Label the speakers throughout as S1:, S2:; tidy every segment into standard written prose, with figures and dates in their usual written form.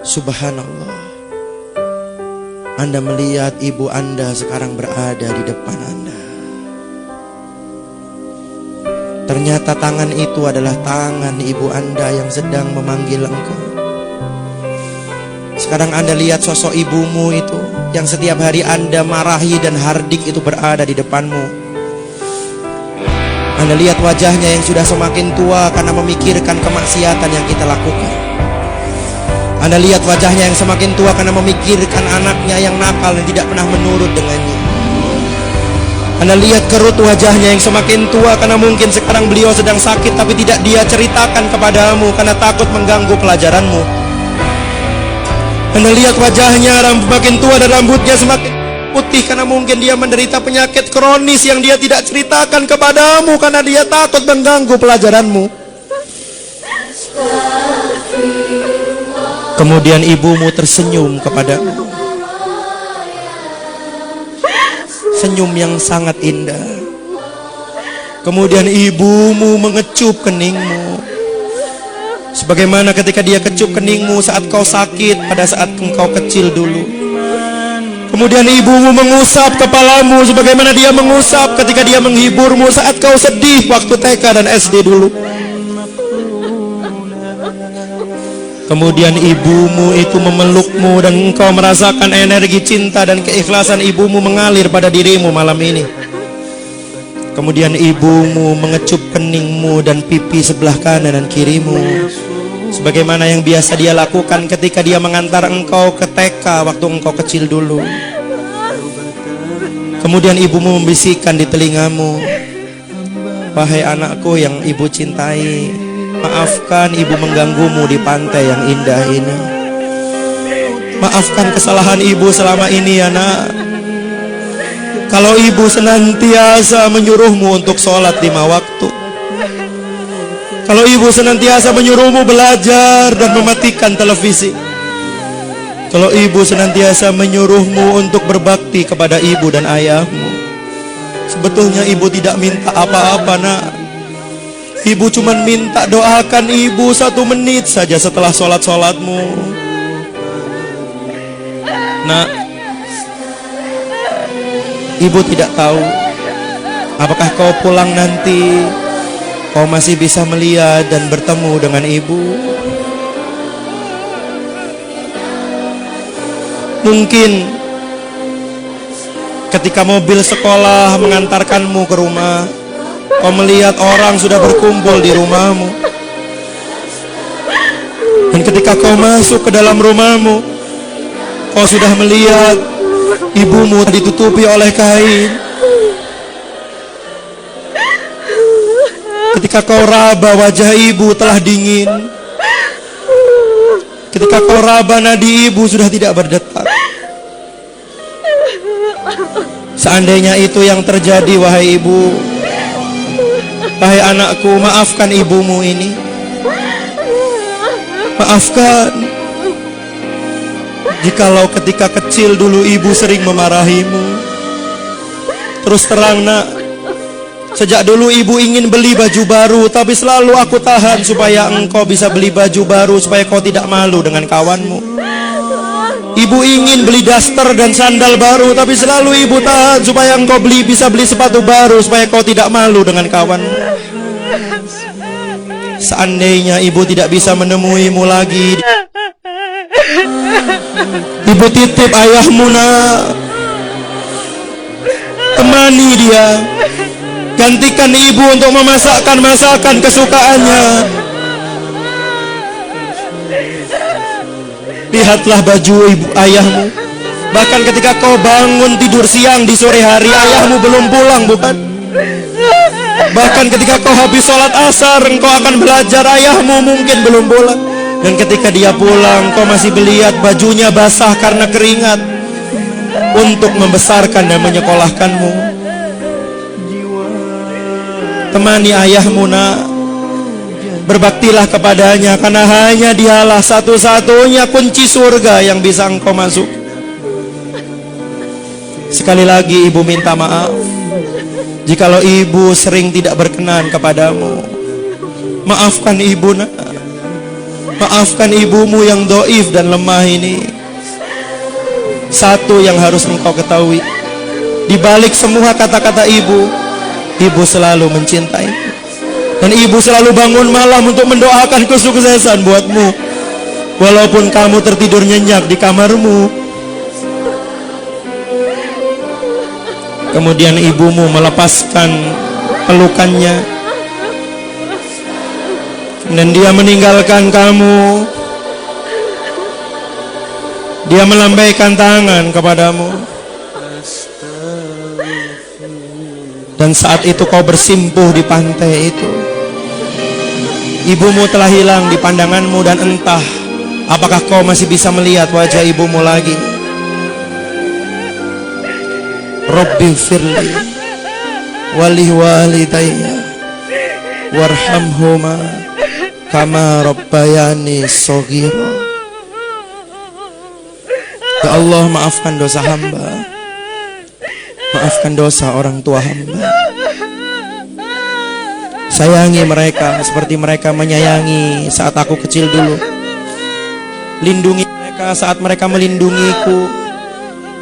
S1: Subhanallah, Anda melihat ibu Anda sekarang berada di depan Anda. Ternyata tangan itu adalah tangan ibu Anda yang sedang memanggil engkau. Sekarang Anda lihat sosok ibumu itu yang setiap hari Anda marahi dan hardik itu berada di depanmu. Anda lihat wajahnya yang sudah semakin tua karena memikirkan kemaksiatan yang kita lakukan. Anda lihat wajahnya yang semakin tua karena memikirkan anaknya yang nakal dan tidak pernah menurut dengannya. Anda lihat kerut wajahnya yang semakin tua karena mungkin sekarang beliau sedang sakit tapi tidak dia ceritakan kepadamu karena takut mengganggu pelajaranmu. Anda lihat wajahnya makin tua dan rambutnya semakin putih karena mungkin dia menderita penyakit kronis yang dia tidak ceritakan kepadamu karena dia takut mengganggu pelajaranmu. Kemudian ibumu tersenyum kepadamu, senyum yang sangat indah. Kemudian ibumu mengecup keningmu, sebagaimana ketika dia kecup keningmu saat kau sakit pada saat engkau kecil dulu. Kemudian ibumu mengusap kepalamu sebagaimana dia mengusap ketika dia menghiburmu saat kau sedih waktu TK dan SD dulu. Kemudian ibumu itu memelukmu dan engkau merasakan energi cinta dan keikhlasan ibumu mengalir pada dirimu malam ini. Kemudian ibumu mengecup keningmu dan pipi sebelah kanan dan kirimu, sebagaimana yang biasa dia lakukan ketika dia mengantar engkau ke TK waktu engkau kecil dulu. Kemudian ibumu membisikkan di telingamu, "Wahai anakku yang ibu cintai, maafkan ibu mengganggumu di pantai yang indah ini. Maafkan kesalahan ibu selama ini ya nak. Kalau ibu senantiasa menyuruhmu untuk sholat 5 waktu, kalau ibu senantiasa menyuruhmu belajar dan mematikan televisi, kalau ibu senantiasa menyuruhmu untuk berbakti kepada ibu dan ayahmu, sebetulnya ibu tidak minta apa-apa nak. Ibu cuma minta doakan ibu 1 menit saja setelah sholat-sholatmu. Nak, ibu tidak tahu apakah kau pulang nanti kau masih bisa melihat dan bertemu dengan ibu. Mungkin ketika mobil sekolah mengantarkanmu ke rumah, kau melihat orang sudah berkumpul di rumahmu. Dan ketika kau masuk ke dalam rumahmu, kau sudah melihat ibumu ditutupi oleh kain. Ketika kau raba, wajah ibu telah dingin. Ketika kau raba, nadi ibu sudah tidak berdetak. Seandainya itu yang terjadi, wahai ibu, wahai anakku, maafkan ibumu ini. Maafkan. Jikalau ketika kecil dulu ibu sering memarahimu. Terus terang nak, sejak dulu ibu ingin beli baju baru, tapi selalu aku tahan supaya engkau bisa beli baju baru, supaya kau tidak malu dengan kawanmu. Ibu ingin beli daster dan sandal baru, tapi selalu ibu tahan supaya engkau bisa beli sepatu baru, supaya kau tidak malu dengan kawanmu. Seandainya ibu tidak bisa menemuimu lagi, ibu titip ayahmu nak, temani dia, gantikan ibu untuk memasakkan masakan kesukaannya. Lihatlah baju ibu ayahmu. Bahkan ketika kau bangun tidur siang di sore hari, ayahmu belum pulang, bukan? Bahkan ketika kau habis sholat asar, engkau akan belajar, ayahmu mungkin belum pulang. Dan ketika dia pulang, kau masih melihat bajunya basah karena keringat untuk membesarkan dan menyekolahkanmu. Temani ayahmu nak, berbaktilah kepadanya, karena hanya dialah satu-satunya kunci surga yang bisa engkau masuk. Sekali lagi ibu minta maaf jikalau ibu sering tidak berkenan kepadamu. Maafkan ibu nak. Maafkan ibumu yang doif dan lemah ini. Satu yang harus engkau ketahui, di balik semua kata-kata ibu, ibu selalu mencintai. Dan ibu selalu bangun malam untuk mendoakan kesuksesan buatmu. Walaupun kamu tertidur nyenyak di kamarmu. Kemudian ibumu melepaskan pelukannya. Dan dia meninggalkan kamu. Dia melambaikan tangan kepadamu. Dan saat itu kau bersimpuh di pantai itu. Ibumu telah hilang di pandanganmu, dan entah apakah kau masih bisa melihat wajah ibumu lagi. Rabbi firli wali walidayya warhamhuma kama rabbayani shaghira. Ya Allah, maafkan dosa hamba, maafkan dosa orang tua hamba. Sayangi mereka seperti mereka menyayangi saat aku kecil dulu. Lindungi mereka saat mereka melindungiku,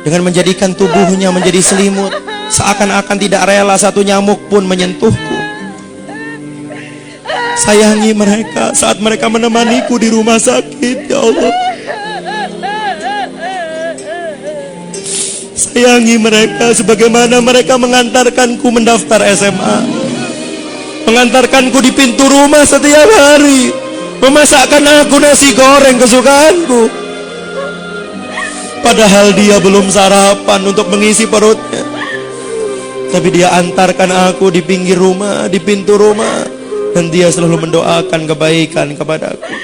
S1: dengan menjadikan tubuhnya menjadi selimut, seakan-akan tidak rela satu nyamuk pun menyentuhku. Sayangi mereka saat mereka menemaniku di rumah sakit, ya Allah. Sayangi mereka sebagaimana mereka mengantarkanku mendaftar SMA, mengantarkanku di pintu rumah setiap hari, memasakkan aku nasi goreng kesukaanku. Padahal dia belum sarapan untuk mengisi perutnya, tapi dia antarkan aku di pinggir rumah, di pintu rumah, dan dia selalu mendoakan kebaikan kepadaku.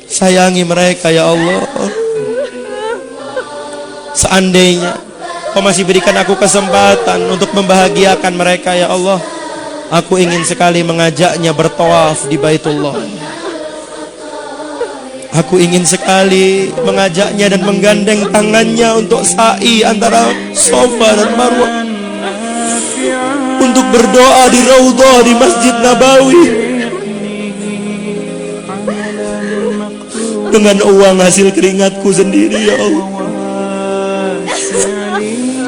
S1: Sayangi mereka, ya Allah. Seandainya kau masih berikan aku kesempatan untuk membahagiakan mereka, ya Allah, aku ingin sekali mengajaknya bertawaf di Baitullah. Aku ingin sekali mengajaknya dan menggandeng tangannya untuk sa'i antara Safa dan Marwah, untuk berdoa di Raudhah di Masjid Nabawi dengan uang hasil keringatku sendiri, ya Allah.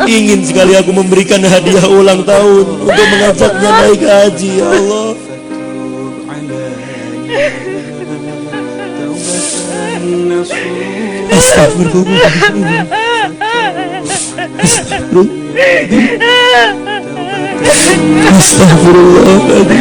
S1: Ingin sekali aku memberikan hadiah ulang tahun untuk mengajaknya naik haji, ya Allah. Astagfirullah. Astagfirullah.